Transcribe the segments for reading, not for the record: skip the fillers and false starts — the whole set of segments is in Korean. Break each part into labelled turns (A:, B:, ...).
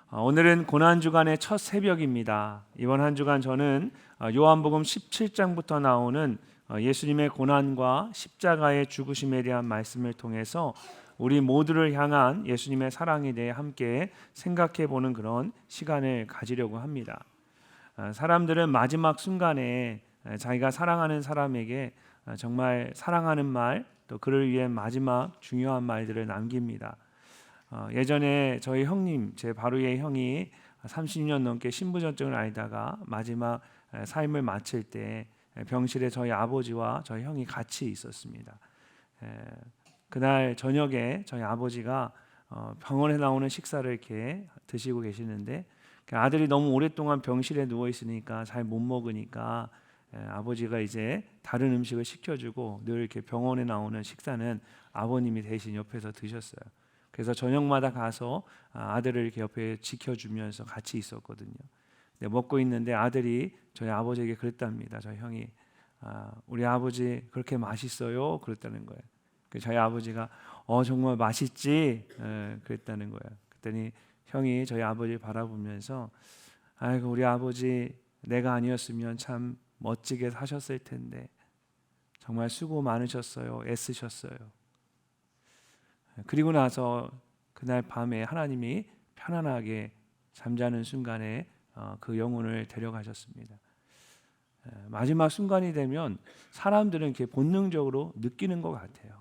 A: 오늘은 고난주간의 첫 새벽입니다. 이번 한 주간 저는 요한복음 17장부터 나오는 예수님의 고난과 십자가의 죽으심에 대한 말씀을 통해서 우리 모두를 향한 예수님의 사랑에 대해 함께 생각해 보는 그런 시간을 가지려고 합니다. 사람들은 마지막 순간에 자기가 사랑하는 사람에게 정말 사랑하는 말, 또 그를 위해 마지막 중요한 말들을 남깁니다. 예전에 저희 형님, 제 바로 위의 형이 30년 넘게 신부전증을 앓다가 마지막 삶을 마칠 때 병실에 저희 아버지와 저희 형이 같이 있었습니다. 그날 저녁에 저희 아버지가 병원에 나오는 식사를 이렇게 드시고 계시는데 아들이 너무 오랫동안 병실에 누워 있으니까 잘 못 먹으니까 아버지가 이제 다른 음식을 시켜주고 늘 이렇게 병원에 나오는 식사는 아버님이 대신 옆에서 드셨어요. 그래서 저녁마다 가서 아들을 이렇게 옆에 지켜주면서 같이 있었거든요. 먹고 있는데 아들이 저희 아버지에게 그랬답니다. 저희 형이 우리 아버지 그렇게 맛있어요? 그랬다는 거예요. 저희 아버지가 정말 맛있지? 그랬다는 거예요. 그랬더니 형이 저희 아버지를 바라보면서 아이고 우리 아버지 내가 아니었으면 참 멋지게 사셨을 텐데 정말 수고 많으셨어요. 애쓰셨어요. 그리고 나서 그날 밤에 하나님이 편안하게 잠자는 순간에 그 영혼을 데려가셨습니다. 마지막 순간이 되면 사람들은 이렇게 본능적으로 느끼는 것 같아요.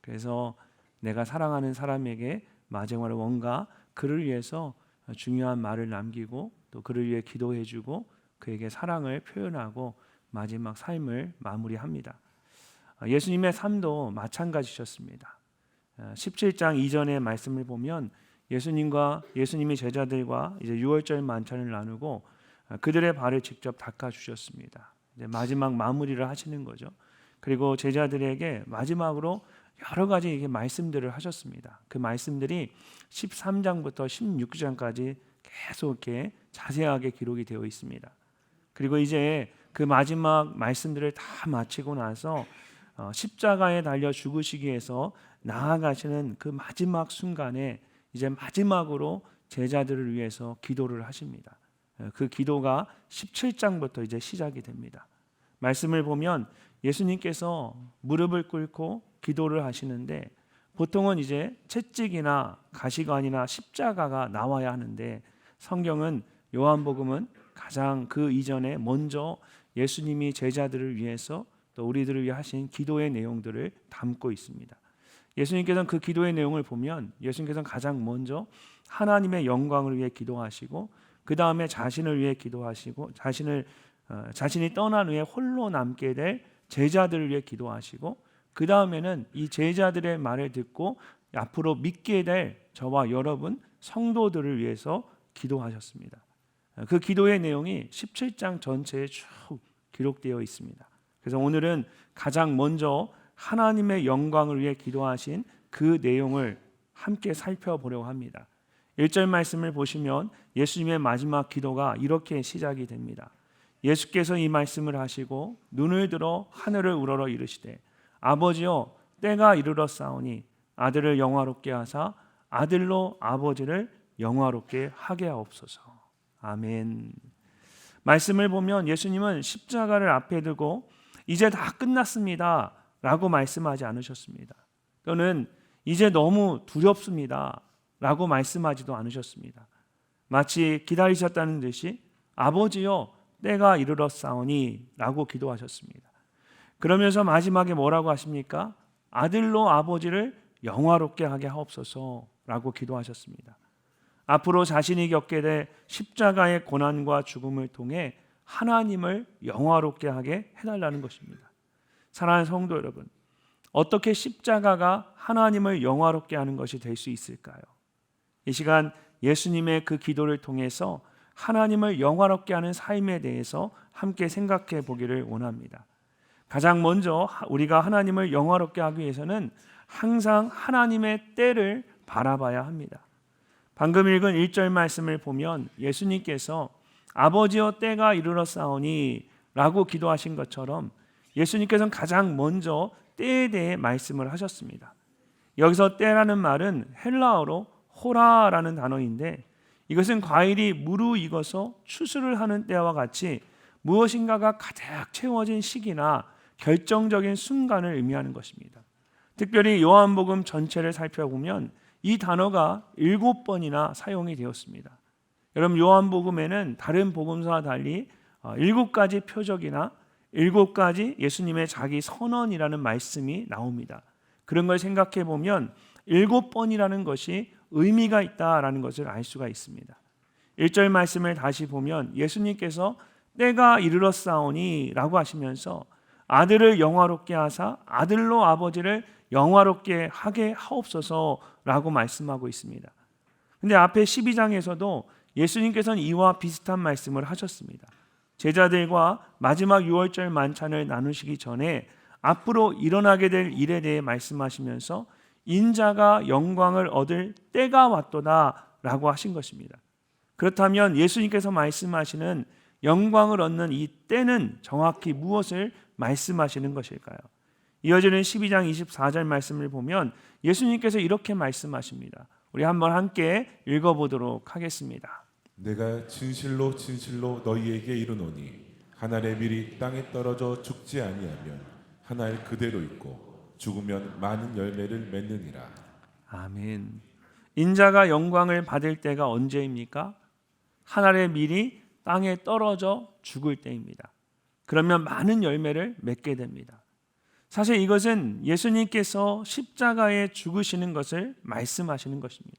A: 그래서 내가 사랑하는 사람에게 마지막으로 뭔가 그를 위해서 중요한 말을 남기고 또 그를 위해 기도해주고 그에게 사랑을 표현하고 마지막 삶을 마무리합니다. 예수님의 삶도 마찬가지셨습니다. 17장 이전의 말씀을 보면 예수님이 제자들과 이제 유월절 만찬을 나누고 그들의 발을 직접 닦아 주셨습니다. 이제 마지막 마무리를 하시는 거죠. 그리고 제자들에게 마지막으로 여러 가지 이렇게 말씀들을 하셨습니다. 그 말씀들이 13장부터 16장까지 계속 이렇게 자세하게 기록이 되어 있습니다. 그리고 이제 그 마지막 말씀들을 다 마치고 나서 십자가에 달려 죽으시기 위해서 나아가시는 그 마지막 순간에 이제 마지막으로 제자들을 위해서 기도를 하십니다. 그 기도가 17장부터 이제 시작이 됩니다. 말씀을 보면 예수님께서 무릎을 꿇고 기도를 하시는데 보통은 이제 채찍이나 가시관이나 십자가가 나와야 하는데 성경은 요한복음은 가장 그 이전에 먼저 예수님이 제자들을 위해서 또 우리들을 위해 하신 기도의 내용들을 담고 있습니다. 예수님께서는 그 기도의 내용을 보면 예수님께서는 가장 먼저 하나님의 영광을 위해 기도하시고 그 다음에 자신을 위해 기도하시고 자신이 떠난 후에 홀로 남게 될 제자들을 위해 기도하시고 그 다음에는 이 제자들의 말을 듣고 앞으로 믿게 될 저와 여러분 성도들을 위해서 기도하셨습니다. 그 기도의 내용이 17장 전체에 쭉 기록되어 있습니다. 그래서 오늘은 가장 먼저 하나님의 영광을 위해 기도하신 그 내용을 함께 살펴보려고 합니다. 1절 말씀을 보시면 예수님의 마지막 기도가 이렇게 시작이 됩니다. 예수께서 이 말씀을 하시고 눈을 들어 하늘을 우러러 이르시되 아버지여 때가 이르렀사오니 아들을 영화롭게 하사 아들로 아버지를 영화롭게 하게 하옵소서. 아멘. 말씀을 보면 예수님은 십자가를 앞에 두고 이제 다 끝났습니다 라고 말씀하지 않으셨습니다. 또는 이제 너무 두렵습니다 라고 말씀하지도 않으셨습니다. 마치 기다리셨다는 듯이 아버지여 때가 이르렀사오니 라고 기도하셨습니다. 그러면서 마지막에 뭐라고 하십니까? 아들로 아버지를 영화롭게 하게 하옵소서 라고 기도하셨습니다. 앞으로 자신이 겪게 될 십자가의 고난과 죽음을 통해 하나님을 영화롭게 하게 해달라는 것입니다. 사랑하는 성도 여러분, 어떻게 십자가가 하나님을 영화롭게 하는 것이 될 수 있을까요? 이 시간 예수님의 그 기도를 통해서 하나님을 영화롭게 하는 삶에 대해서 함께 생각해 보기를 원합니다. 가장 먼저 우리가 하나님을 영화롭게 하기 위해서는 항상 하나님의 때를 바라봐야 합니다. 방금 읽은 1절 말씀을 보면 예수님께서 아버지여 때가 이르렀사오니 라고 기도하신 것처럼 예수님께서는 가장 먼저 때에 대해 말씀을 하셨습니다. 여기서 때라는 말은 헬라어로 호라라는 단어인데 이것은 과일이 무르익어서 추수를 하는 때와 같이 무엇인가가 가득 채워진 시기나 결정적인 순간을 의미하는 것입니다. 특별히 요한복음 전체를 살펴보면 이 단어가 7번이나 사용이 되었습니다. 여러분, 요한복음에는 다른 복음서와 달리 7가지 표적이나 7가지 예수님의 자기 선언이라는 말씀이 나옵니다. 그런 걸 생각해 보면 7번이라는 것이 의미가 있다라는 것을 알 수가 있습니다. 1절 말씀을 다시 보면 예수님께서 때가 이르렀사오니 라고 하시면서 아들을 영화롭게 하사 아들로 아버지를 영화롭게 하게 하옵소서 라고 말씀하고 있습니다. 근데 앞에 12장에서도 예수님께서는 이와 비슷한 말씀을 하셨습니다. 제자들과 마지막 6월절 만찬을 나누시기 전에 앞으로 일어나게 될 일에 대해 말씀하시면서 인자가 영광을 얻을 때가 왔도다 라고 하신 것입니다. 그렇다면 예수님께서 말씀하시는 영광을 얻는 이 때는 정확히 무엇을 말씀하시는 것일까요? 이어지는 12장 24절 말씀을 보면 예수님께서 이렇게 말씀하십니다. 우리 한번 함께 읽어보도록 하겠습니다.
B: 내가 진실로 진실로 너희에게 이르노니 한 알의 밀이 땅에 떨어져 죽지 아니하면 한 알 그대로 있고 죽으면 많은 열매를 맺느니라.
A: 아멘. 인자가 영광을 받을 때가 언제입니까? 한 알의 밀이 땅에 떨어져 죽을 때입니다. 그러면 많은 열매를 맺게 됩니다. 사실 이것은 예수님께서 십자가에 죽으시는 것을 말씀하시는 것입니다.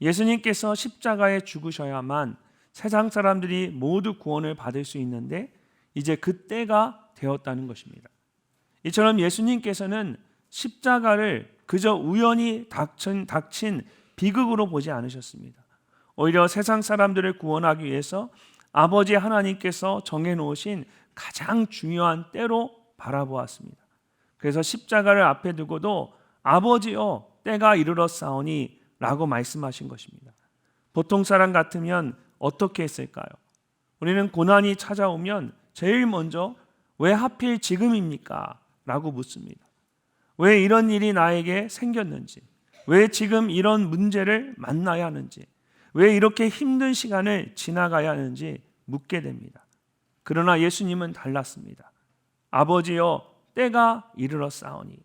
A: 예수님께서 십자가에 죽으셔야만 세상 사람들이 모두 구원을 받을 수 있는데 이제 그 때가 되었다는 것입니다. 이처럼 예수님께서는 십자가를 그저 우연히 닥친 비극으로 보지 않으셨습니다. 오히려 세상 사람들을 구원하기 위해서 아버지 하나님께서 정해놓으신 가장 중요한 때로 바라보았습니다. 그래서 십자가를 앞에 두고도 아버지여 때가 이르렀사오니 라고 말씀하신 것입니다. 보통 사람 같으면 어떻게 했을까요? 우리는 고난이 찾아오면 제일 먼저 왜 하필 지금입니까? 라고 묻습니다. 왜 이런 일이 나에게 생겼는지, 왜 지금 이런 문제를 만나야 하는지, 왜 이렇게 힘든 시간을 지나가야 하는지 묻게 됩니다. 그러나 예수님은 달랐습니다. 아버지여 때가 이르렀사오니.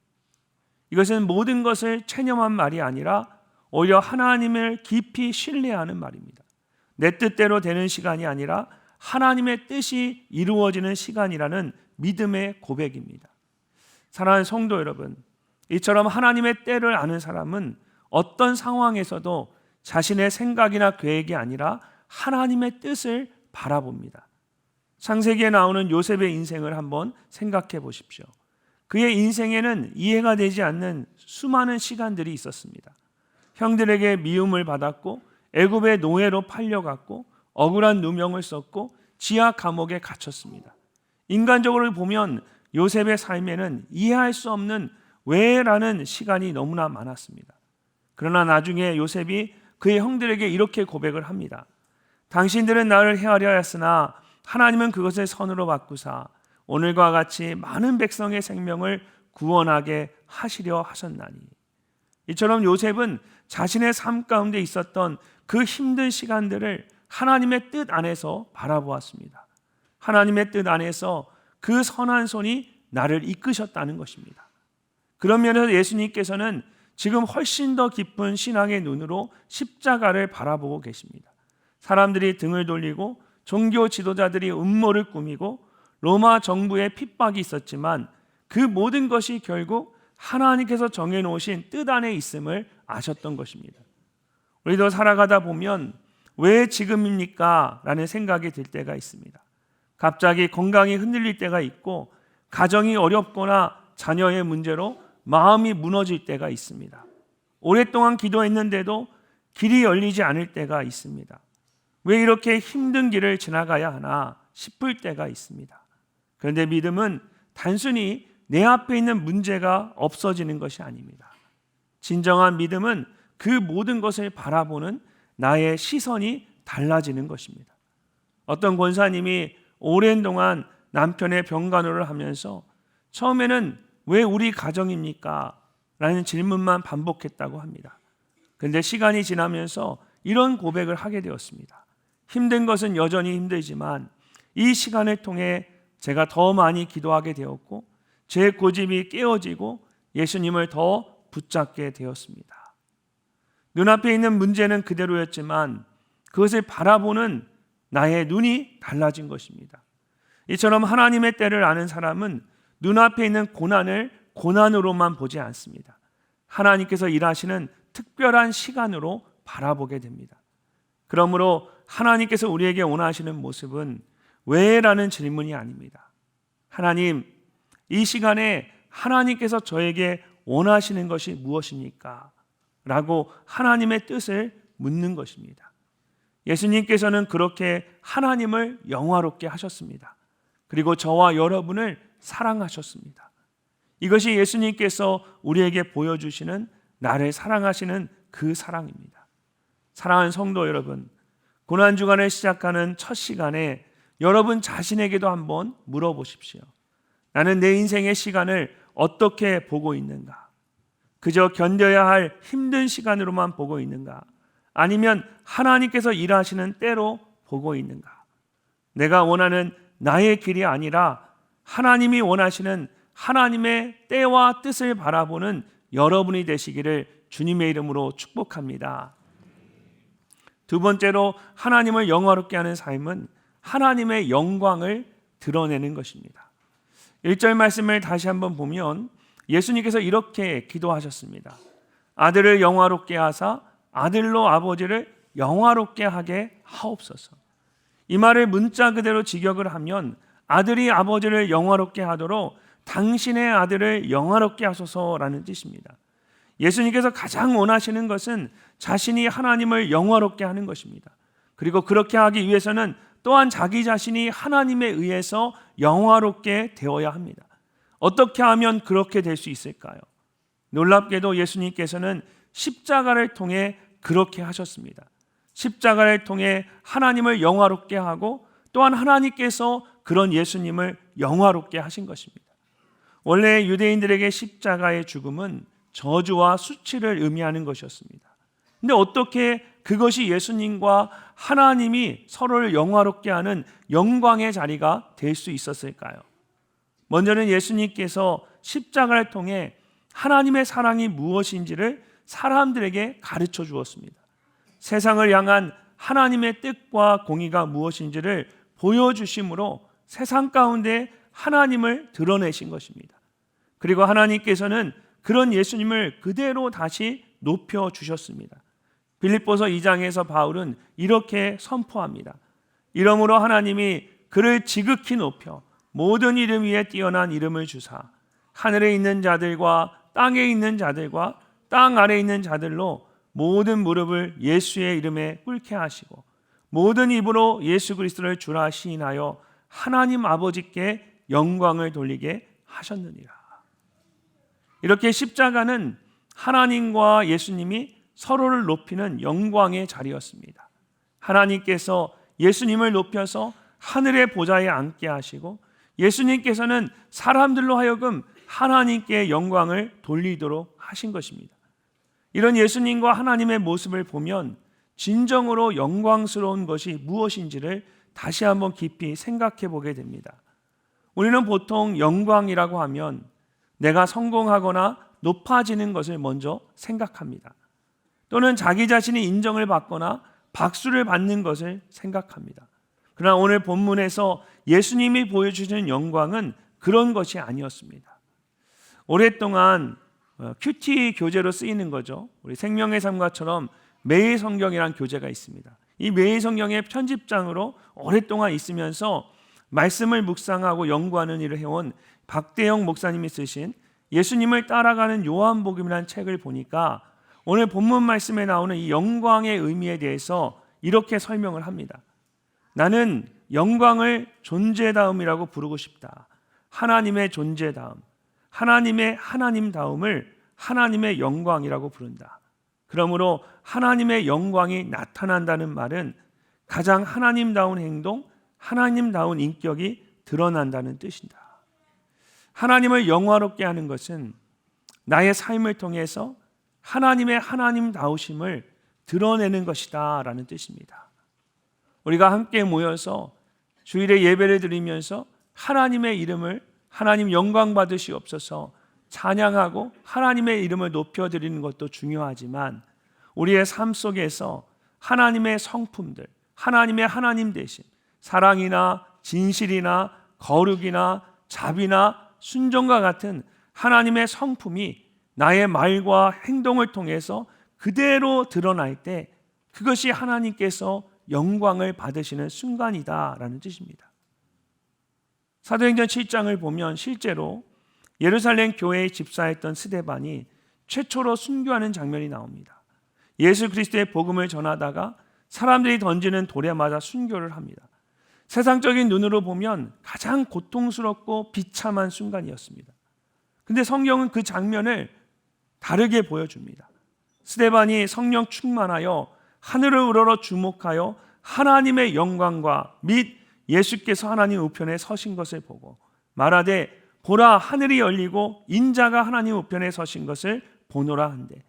A: 이것은 모든 것을 체념한 말이 아니라 오히려 하나님을 깊이 신뢰하는 말입니다. 내 뜻대로 되는 시간이 아니라 하나님의 뜻이 이루어지는 시간이라는 믿음의 고백입니다. 사랑하는 성도 여러분, 이처럼 하나님의 때를 아는 사람은 어떤 상황에서도 자신의 생각이나 계획이 아니라 하나님의 뜻을 바라봅니다. 창세기에 나오는 요셉의 인생을 한번 생각해 보십시오. 그의 인생에는 이해가 되지 않는 수많은 시간들이 있었습니다. 형들에게 미움을 받았고 애굽의 노예로 팔려갔고 억울한 누명을 썼고 지하 감옥에 갇혔습니다. 인간적으로 보면 요셉의 삶에는 이해할 수 없는 왜라는 시간이 너무나 많았습니다. 그러나 나중에 요셉이 그의 형들에게 이렇게 고백을 합니다. 당신들은 나를 헤아려 했으나 하나님은 그것을 선으로 바꾸사 오늘과 같이 많은 백성의 생명을 구원하게 하시려 하셨나니. 이처럼 요셉은 자신의 삶 가운데 있었던 그 힘든 시간들을 하나님의 뜻 안에서 바라보았습니다. 하나님의 뜻 안에서 그 선한 손이 나를 이끄셨다는 것입니다. 그런 면에서 예수님께서는 지금 훨씬 더 깊은 신앙의 눈으로 십자가를 바라보고 계십니다. 사람들이 등을 돌리고 종교 지도자들이 음모를 꾸미고 로마 정부의 핍박이 있었지만 그 모든 것이 결국 하나님께서 정해놓으신 뜻 안에 있음을 아셨던 것입니다. 우리도 살아가다 보면 왜 지금입니까? 라는 생각이 들 때가 있습니다. 갑자기 건강이 흔들릴 때가 있고 가정이 어렵거나 자녀의 문제로 마음이 무너질 때가 있습니다. 오랫동안 기도했는데도 길이 열리지 않을 때가 있습니다. 왜 이렇게 힘든 길을 지나가야 하나 싶을 때가 있습니다. 그런데 믿음은 단순히 내 앞에 있는 문제가 없어지는 것이 아닙니다. 진정한 믿음은 그 모든 것을 바라보는 나의 시선이 달라지는 것입니다. 어떤 권사님이 오랜 동안 남편의 병간호를 하면서 처음에는 왜 우리 가정입니까? 라는 질문만 반복했다고 합니다. 그런데 시간이 지나면서 이런 고백을 하게 되었습니다. 힘든 것은 여전히 힘들지만 이 시간을 통해 제가 더 많이 기도하게 되었고 제 고집이 깨어지고 예수님을 더 붙잡게 되었습니다. 눈앞에 있는 문제는 그대로였지만 그것을 바라보는 나의 눈이 달라진 것입니다. 이처럼 하나님의 때를 아는 사람은 눈앞에 있는 고난을 고난으로만 보지 않습니다. 하나님께서 일하시는 특별한 시간으로 바라보게 됩니다. 그러므로 하나님께서 우리에게 원하시는 모습은 왜? 라는 질문이 아닙니다. 하나님, 이 시간에 하나님께서 저에게 원하시는 것이 무엇입니까? 라고 하나님의 뜻을 묻는 것입니다. 예수님께서는 그렇게 하나님을 영화롭게 하셨습니다. 그리고 저와 여러분을 사랑하셨습니다. 이것이 예수님께서 우리에게 보여주시는 나를 사랑하시는 그 사랑입니다. 사랑하는 성도 여러분, 고난주간을 시작하는 첫 시간에 여러분 자신에게도 한번 물어보십시오. 나는 내 인생의 시간을 어떻게 보고 있는가? 그저 견뎌야 할 힘든 시간으로만 보고 있는가? 아니면 하나님께서 일하시는 때로 보고 있는가? 내가 원하는 나의 길이 아니라 하나님이 원하시는 하나님의 때와 뜻을 바라보는 여러분이 되시기를 주님의 이름으로 축복합니다. 두 번째로 하나님을 영화롭게 하는 삶은 하나님의 영광을 드러내는 것입니다. 1절 말씀을 다시 한번 보면 예수님께서 이렇게 기도하셨습니다. 아들을 영화롭게 하사 아들로 아버지를 영화롭게 하게 하옵소서. 이 말을 문자 그대로 직역을 하면 아들이 아버지를 영화롭게 하도록 당신의 아들을 영화롭게 하소서라는 뜻입니다. 예수님께서 가장 원하시는 것은 자신이 하나님을 영화롭게 하는 것입니다. 그리고 그렇게 하기 위해서는 또한 자기 자신이 하나님에 의해서 영화롭게 되어야 합니다. 어떻게 하면 그렇게 될 수 있을까요? 놀랍게도 예수님께서는 십자가를 통해 그렇게 하셨습니다. 십자가를 통해 하나님을 영화롭게 하고 또한 하나님께서 그런 예수님을 영화롭게 하신 것입니다. 원래 유대인들에게 십자가의 죽음은 저주와 수치를 의미하는 것이었습니다. 근데 어떻게 그것이 예수님과 하나님이 서로를 영화롭게 하는 영광의 자리가 될 수 있었을까요? 먼저는 예수님께서 십자가를 통해 하나님의 사랑이 무엇인지를 사람들에게 가르쳐 주었습니다. 세상을 향한 하나님의 뜻과 공의가 무엇인지를 보여주심으로 세상 가운데 하나님을 드러내신 것입니다. 그리고 하나님께서는 그런 예수님을 그대로 다시 높여주셨습니다. 빌립보서 2장에서 바울은 이렇게 선포합니다. 이러므로 하나님이 그를 지극히 높여 모든 이름 위에 뛰어난 이름을 주사 하늘에 있는 자들과 땅에 있는 자들과 땅 아래에 있는 자들로 모든 무릎을 예수의 이름에 꿇게 하시고 모든 입으로 예수 그리스도를 주라 시인하여 하나님 아버지께 영광을 돌리게 하셨느니라. 이렇게 십자가는 하나님과 예수님이 서로를 높이는 영광의 자리였습니다. 하나님께서 예수님을 높여서 하늘의 보좌에 앉게 하시고 예수님께서는 사람들로 하여금 하나님께 영광을 돌리도록 하신 것입니다. 이런 예수님과 하나님의 모습을 보면 진정으로 영광스러운 것이 무엇인지를 다시 한번 깊이 생각해 보게 됩니다. 우리는 보통 영광이라고 하면 내가 성공하거나 높아지는 것을 먼저 생각합니다. 또는 자기 자신이 인정을 받거나 박수를 받는 것을 생각합니다. 그러나 오늘 본문에서 예수님이 보여주시는 영광은 그런 것이 아니었습니다. 오랫동안 큐티 교재로 쓰이는 거죠. 우리 생명의 삶과처럼 매일 성경이란 교재가 있습니다. 이 매일 성경의 편집장으로 오랫동안 있으면서 말씀을 묵상하고 연구하는 일을 해온 박대영 목사님이 쓰신 예수님을 따라가는 요한복음이라는 책을 보니까 오늘 본문 말씀에 나오는 이 영광의 의미에 대해서 이렇게 설명을 합니다. 나는 영광을 존재다움이라고 부르고 싶다. 하나님의 존재다움, 하나님의 하나님다움을 하나님의 영광이라고 부른다. 그러므로 하나님의 영광이 나타난다는 말은 가장 하나님다운 행동, 하나님다운 인격이 드러난다는 뜻이다. 하나님을 영화롭게 하는 것은 나의 삶을 통해서 하나님의 하나님다우심을 드러내는 것이다 라는 뜻입니다. 우리가 함께 모여서 주일에 예배를 드리면서 하나님의 이름을 하나님 영광 받으시옵소서 찬양하고 하나님의 이름을 높여드리는 것도 중요하지만 우리의 삶 속에서 하나님의 성품들, 하나님의 하나님 되심, 사랑이나 진실이나 거룩이나 자비나 순종과 같은 하나님의 성품이 나의 말과 행동을 통해서 그대로 드러날 때 그것이 하나님께서 영광을 받으시는 순간이다라는 뜻입니다. 사도행전 7장을 보면 실제로 예루살렘 교회에 집사했던 스데반이 최초로 순교하는 장면이 나옵니다. 예수 그리스도의 복음을 전하다가 사람들이 던지는 돌에 맞아 순교를 합니다. 세상적인 눈으로 보면 가장 고통스럽고 비참한 순간이었습니다. 근데 성경은 그 장면을 다르게 보여줍니다. 스데반이 성령 충만하여 하늘을 우러러 주목하여 하나님의 영광과 및 예수께서 하나님 우편에 서신 것을 보고 말하되 보라 하늘이 열리고 인자가 하나님 우편에 서신 것을 보노라 한대.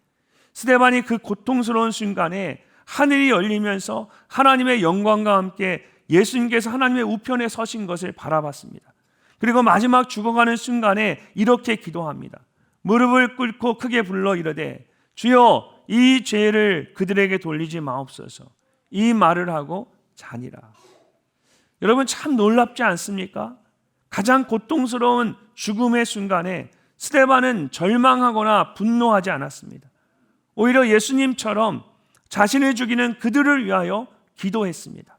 A: 스데반이 그 고통스러운 순간에 하늘이 열리면서 하나님의 영광과 함께 예수님께서 하나님의 우편에 서신 것을 바라봤습니다. 그리고 마지막 죽어가는 순간에 이렇게 기도합니다. 무릎을 꿇고 크게 불러 이르되 주여 이 죄를 그들에게 돌리지 마옵소서. 이 말을 하고 자니라. 여러분 참 놀랍지 않습니까? 가장 고통스러운 죽음의 순간에 스데반은 절망하거나 분노하지 않았습니다. 오히려 예수님처럼 자신을 죽이는 그들을 위하여 기도했습니다.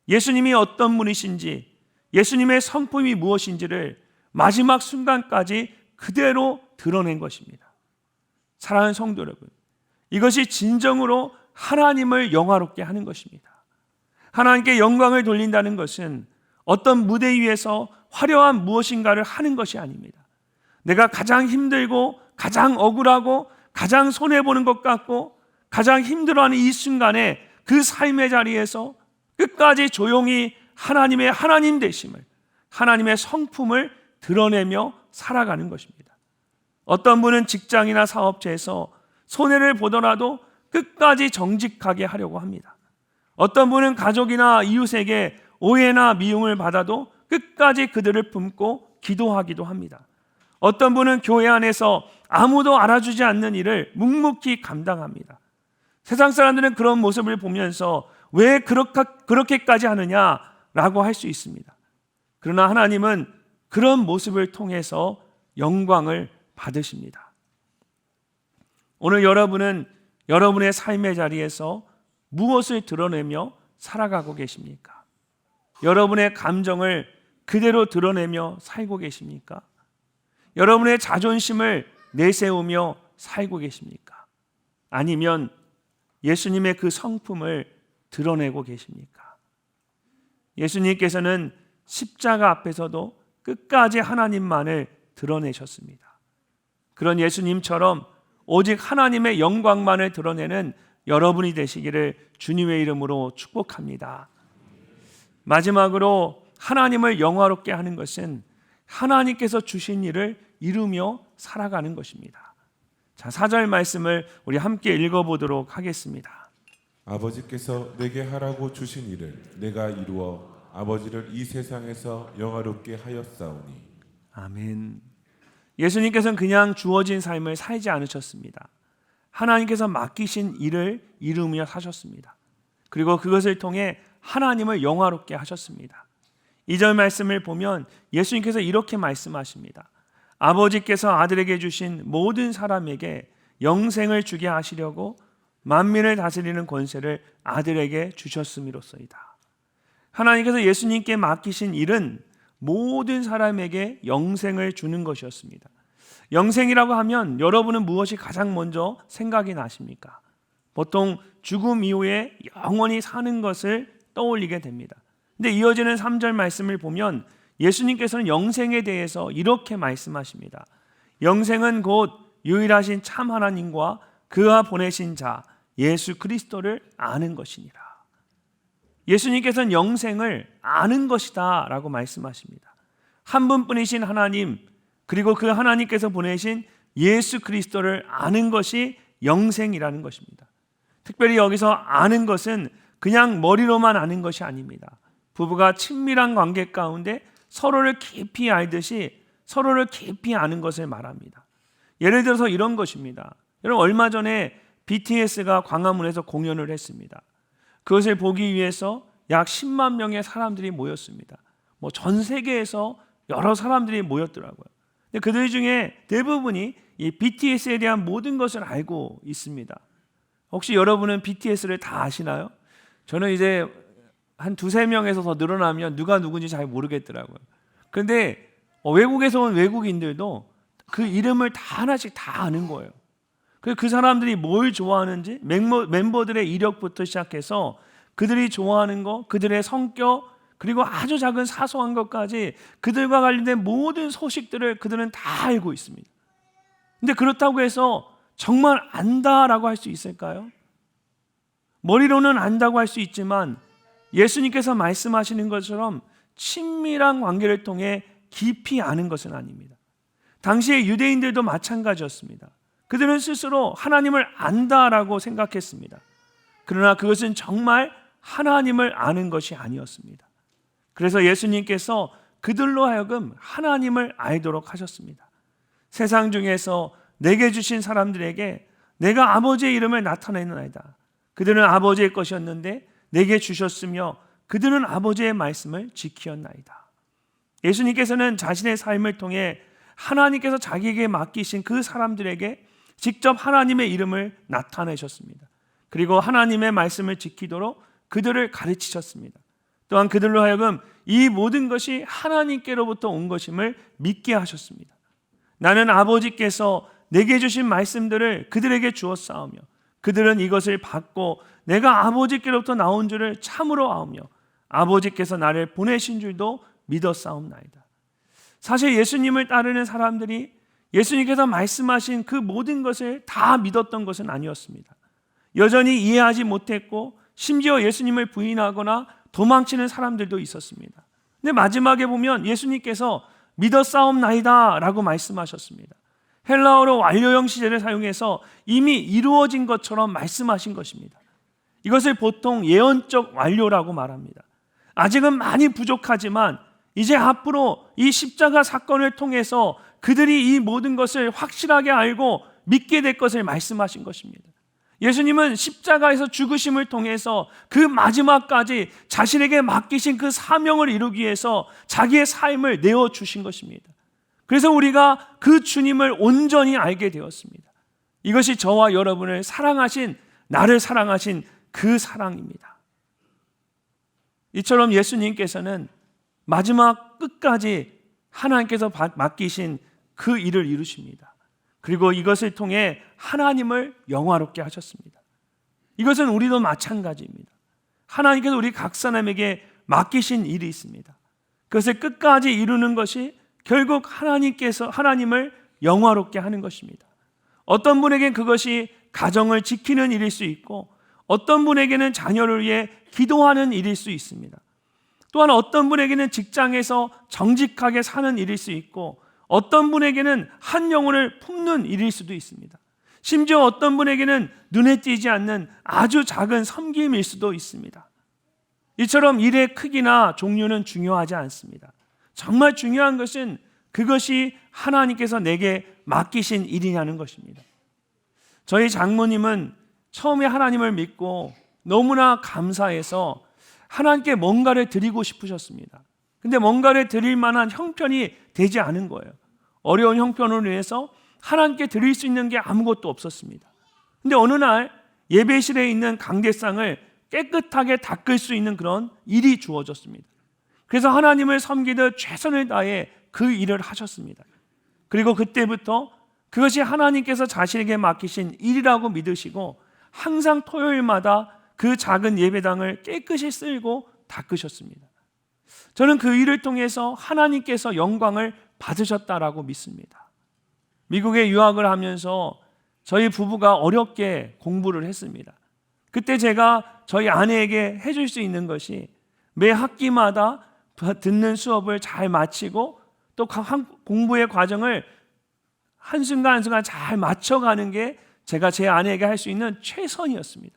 A: 예수님이 어떤 분이신지, 예수님의 성품이 무엇인지를 마지막 순간까지 그대로 드러낸 것입니다. 사랑하는 성도 여러분, 이것이 진정으로 하나님을 영화롭게 하는 것입니다. 하나님께 영광을 돌린다는 것은 어떤 무대 위에서 화려한 무엇인가를 하는 것이 아닙니다. 내가 가장 힘들고 가장 억울하고 가장 손해보는 것 같고 가장 힘들어하는 이 순간에 그 삶의 자리에서 끝까지 조용히 하나님의 하나님 되심을, 하나님의 성품을 드러내며 살아가는 것입니다. 어떤 분은 직장이나 사업체에서 손해를 보더라도 끝까지 정직하게 하려고 합니다. 어떤 분은 가족이나 이웃에게 오해나 미움을 받아도 끝까지 그들을 품고 기도하기도 합니다. 어떤 분은 교회 안에서 아무도 알아주지 않는 일을 묵묵히 감당합니다. 세상 사람들은 그런 모습을 보면서 왜 그렇게까지 하느냐라고 할 수 있습니다. 그러나 하나님은 그런 모습을 통해서 영광을 받으십니다. 오늘 여러분은 여러분의 삶의 자리에서 무엇을 드러내며 살아가고 계십니까? 여러분의 감정을 그대로 드러내며 살고 계십니까? 여러분의 자존심을 내세우며 살고 계십니까? 아니면 예수님의 그 성품을 드러내고 계십니까? 예수님께서는 십자가 앞에서도 끝까지 하나님만을 드러내셨습니다. 그런 예수님처럼 오직 하나님의 영광만을 드러내는 여러분이 되시기를 주님의 이름으로 축복합니다. 마지막으로 하나님을 영화롭게 하는 것은 하나님께서 주신 일을 이루며 살아가는 것입니다. 자, 4절 말씀을 우리 함께 읽어보도록 하겠습니다.
B: 아버지께서 내게 하라고 주신 일을 내가 이루어 아버지를 이 세상에서 영화롭게 하였사오니.
A: 아멘. 예수님께서는 그냥 주어진 삶을 살지 않으셨습니다. 하나님께서 맡기신 일을 이루며 사셨습니다. 그리고 그것을 통해 하나님을 영화롭게 하셨습니다. 2절 말씀을 보면 예수님께서 이렇게 말씀하십니다. 아버지께서 아들에게 주신 모든 사람에게 영생을 주게 하시려고 만민을 다스리는 권세를 아들에게 주셨음이로소이다. 하나님께서 예수님께 맡기신 일은 모든 사람에게 영생을 주는 것이었습니다. 영생이라고 하면 여러분은 무엇이 가장 먼저 생각이 나십니까? 보통 죽음 이후에 영원히 사는 것을 떠올리게 됩니다. 근데 이어지는 3절 말씀을 보면 예수님께서는 영생에 대해서 이렇게 말씀하십니다. 영생은 곧 유일하신 참 하나님과 그가 보내신 자 예수 그리스도를 아는 것이니라. 예수님께서는 영생을 아는 것이다 라고 말씀하십니다. 한 분뿐이신 하나님, 그리고 그 하나님께서 보내신 예수 그리스도를 아는 것이 영생이라는 것입니다. 특별히 여기서 아는 것은 그냥 머리로만 아는 것이 아닙니다. 부부가 친밀한 관계 가운데 서로를 깊이 알듯이 서로를 깊이 아는 것을 말합니다. 예를 들어서 이런 것입니다. 여러분, 얼마 전에 BTS가 광화문에서 공연을 했습니다. 그것을 보기 위해서 약 10만 명의 사람들이 모였습니다. 전 세계에서 여러 사람들이 모였더라고요. 근데 그들 중에 대부분이 이 BTS에 대한 모든 것을 알고 있습니다. 혹시 여러분은 BTS를 다 아시나요? 저는 이제 한 두세 명에서 더 늘어나면 누가 누군지 잘 모르겠더라고요. 그런데 외국에서 온 외국인들도 그 이름을 다 하나씩 다 아는 거예요. 그 사람들이 뭘 좋아하는지, 멤버들의 이력부터 시작해서 그들이 좋아하는 거, 그들의 성격, 그리고 아주 작은 사소한 것까지 그들과 관련된 모든 소식들을 그들은 다 알고 있습니다. 근데 그렇다고 해서 정말 안다라고 할 수 있을까요? 머리로는 안다고 할 수 있지만 예수님께서 말씀하시는 것처럼 친밀한 관계를 통해 깊이 아는 것은 아닙니다. 당시의 유대인들도 마찬가지였습니다. 그들은 스스로 하나님을 안다라고 생각했습니다. 그러나 그것은 정말 하나님을 아는 것이 아니었습니다. 그래서 예수님께서 그들로 하여금 하나님을 알도록 하셨습니다. 세상 중에서 내게 주신 사람들에게 내가 아버지의 이름을 나타내나이다. 그들은 아버지의 것이었는데 내게 주셨으며 그들은 아버지의 말씀을 지키었나이다. 예수님께서는 자신의 삶을 통해 하나님께서 자기에게 맡기신 그 사람들에게 직접 하나님의 이름을 나타내셨습니다. 그리고 하나님의 말씀을 지키도록 그들을 가르치셨습니다. 또한 그들로 하여금 이 모든 것이 하나님께로부터 온 것임을 믿게 하셨습니다. 나는 아버지께서 내게 주신 말씀들을 그들에게 주었사오며 그들은 이것을 받고 내가 아버지께로부터 나온 줄을 참으로 아오며 아버지께서 나를 보내신 줄도 믿었사옵나이다. 사실 예수님을 따르는 사람들이 예수님께서 말씀하신 그 모든 것을 다 믿었던 것은 아니었습니다. 여전히 이해하지 못했고 심지어 예수님을 부인하거나 도망치는 사람들도 있었습니다. 근데 마지막에 보면 예수님께서 믿었사옵나이다 라고 말씀하셨습니다. 헬라어로 완료형 시제를 사용해서 이미 이루어진 것처럼 말씀하신 것입니다. 이것을 보통 예언적 완료라고 말합니다. 아직은 많이 부족하지만 이제 앞으로 이 십자가 사건을 통해서 그들이 이 모든 것을 확실하게 알고 믿게 될 것을 말씀하신 것입니다. 예수님은 십자가에서 죽으심을 통해서 그 마지막까지 자신에게 맡기신 그 사명을 이루기 위해서 자기의 삶을 내어주신 것입니다. 그래서 우리가 그 주님을 온전히 알게 되었습니다. 이것이 저와 여러분을 사랑하신, 나를 사랑하신 그 사랑입니다. 이처럼 예수님께서는 마지막 끝까지 하나님께서 맡기신 그 일을 이루십니다. 그리고 이것을 통해 하나님을 영화롭게 하셨습니다. 이것은 우리도 마찬가지입니다. 하나님께서 우리 각 사람에게 맡기신 일이 있습니다. 그것을 끝까지 이루는 것이 결국 하나님을 영화롭게 하는 것입니다. 어떤 분에게는 그것이 가정을 지키는 일일 수 있고 어떤 분에게는 자녀를 위해 기도하는 일일 수 있습니다. 또한 어떤 분에게는 직장에서 정직하게 사는 일일 수 있고 어떤 분에게는 한 영혼을 품는 일일 수도 있습니다. 심지어 어떤 분에게는 눈에 띄지 않는 아주 작은 섬김일 수도 있습니다. 이처럼 일의 크기나 종류는 중요하지 않습니다. 정말 중요한 것은 그것이 하나님께서 내게 맡기신 일이냐는 것입니다. 저희 장모님은 처음에 하나님을 믿고 너무나 감사해서 하나님께 뭔가를 드리고 싶으셨습니다. 근데 뭔가를 드릴 만한 형편이 되지 않은 거예요. 어려운 형편으로 인해서 하나님께 드릴 수 있는 게 아무것도 없었습니다. 근데 어느 날 예배실에 있는 강대상을 깨끗하게 닦을 수 있는 그런 일이 주어졌습니다. 그래서 하나님을 섬기듯 최선을 다해 그 일을 하셨습니다. 그리고 그때부터 그것이 하나님께서 자신에게 맡기신 일이라고 믿으시고 항상 토요일마다 그 작은 예배당을 깨끗이 쓸고 닦으셨습니다. 저는 그 일을 통해서 하나님께서 영광을 받으셨다라고 믿습니다. 미국에 유학을 하면서 저희 부부가 어렵게 공부를 했습니다. 그때 제가 저희 아내에게 해줄 수 있는 것이 매 학기마다 듣는 수업을 잘 마치고 또 공부의 과정을 한순간 한순간 잘 맞춰가는 게 제가 제 아내에게 할 수 있는 최선이었습니다.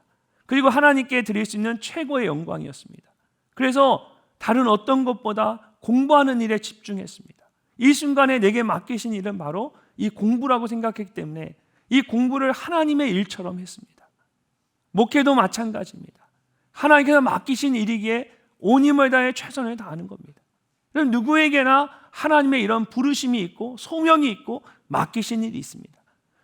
A: 그리고 하나님께 드릴 수 있는 최고의 영광이었습니다. 그래서 다른 어떤 것보다 공부하는 일에 집중했습니다. 이 순간에 내게 맡기신 일은 바로 이 공부라고 생각했기 때문에 이 공부를 하나님의 일처럼 했습니다. 목회도 마찬가지입니다. 하나님께서 맡기신 일이기에 온 힘을 다해 최선을 다하는 겁니다. 그럼 누구에게나 하나님의 이런 부르심이 있고 소명이 있고 맡기신 일이 있습니다.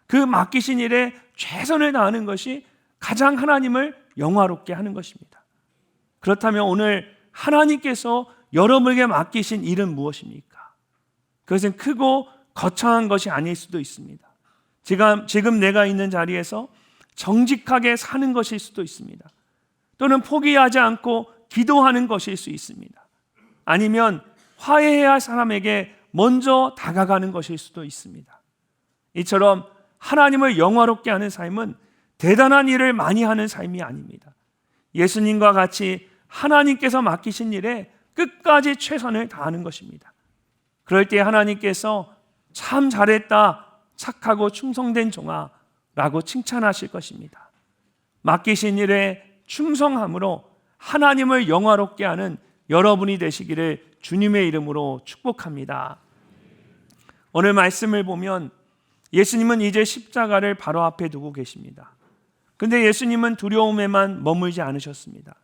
A: 그 맡기신 일에 최선을 다하는 것이 가장 하나님을 영화롭게 하는 것입니다. 그렇다면 오늘 하나님께서 여러분에게 맡기신 일은 무엇입니까? 그것은 크고 거창한 것이 아닐 수도 있습니다. 지금 내가 있는 자리에서 정직하게 사는 것일 수도 있습니다. 또는 포기하지 않고 기도하는 것일 수 있습니다. 아니면 화해해야 할 사람에게 먼저 다가가는 것일 수도 있습니다. 이처럼 하나님을 영화롭게 하는 삶은 대단한 일을 많이 하는 삶이 아닙니다. 예수님과 같이 하나님께서 맡기신 일에 끝까지 최선을 다하는 것입니다. 그럴 때 하나님께서 참 잘했다, 착하고 충성된 종아 라고 칭찬하실 것입니다. 맡기신 일에 충성함으로 하나님을 영화롭게 하는 여러분이 되시기를 주님의 이름으로 축복합니다. 오늘 말씀을 보면 예수님은 이제 십자가를 바로 앞에 두고 계십니다. 근데 예수님은 두려움에만 머물지 않으셨습니다.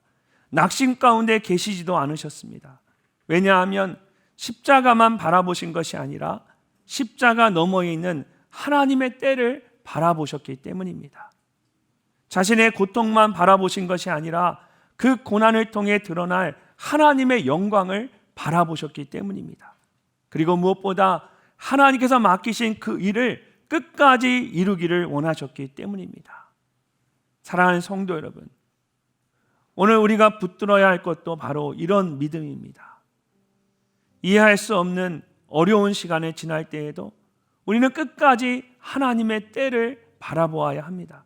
A: 낙심 가운데 계시지도 않으셨습니다. 왜냐하면 십자가만 바라보신 것이 아니라 십자가 너머에 있는 하나님의 때를 바라보셨기 때문입니다. 자신의 고통만 바라보신 것이 아니라 그 고난을 통해 드러날 하나님의 영광을 바라보셨기 때문입니다. 그리고 무엇보다 하나님께서 맡기신 그 일을 끝까지 이루기를 원하셨기 때문입니다. 사랑하는 성도 여러분, 오늘 우리가 붙들어야 할 것도 바로 이런 믿음입니다. 이해할 수 없는 어려운 시간을 지날 때에도 우리는 끝까지 하나님의 때를 바라보아야 합니다.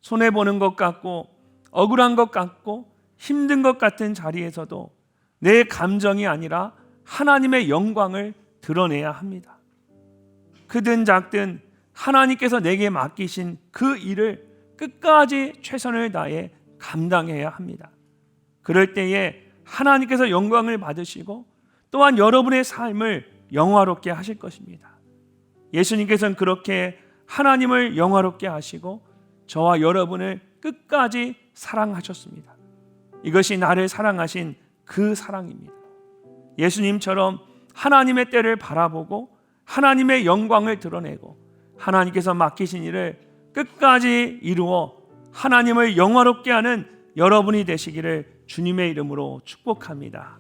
A: 손해보는 것 같고 억울한 것 같고 힘든 것 같은 자리에서도 내 감정이 아니라 하나님의 영광을 드러내야 합니다. 크든 작든 하나님께서 내게 맡기신 그 일을 끝까지 최선을 다해 감당해야 합니다. 그럴 때에 하나님께서 영광을 받으시고 또한 여러분의 삶을 영화롭게 하실 것입니다. 예수님께서는 그렇게 하나님을 영화롭게 하시고 저와 여러분을 끝까지 사랑하셨습니다. 이것이 나를 사랑하신 그 사랑입니다. 예수님처럼 하나님의 때를 바라보고 하나님의 영광을 드러내고 하나님께서 맡기신 일을 끝까지 이루어 하나님을 영화롭게 하는 여러분이 되시기를 주님의 이름으로 축복합니다.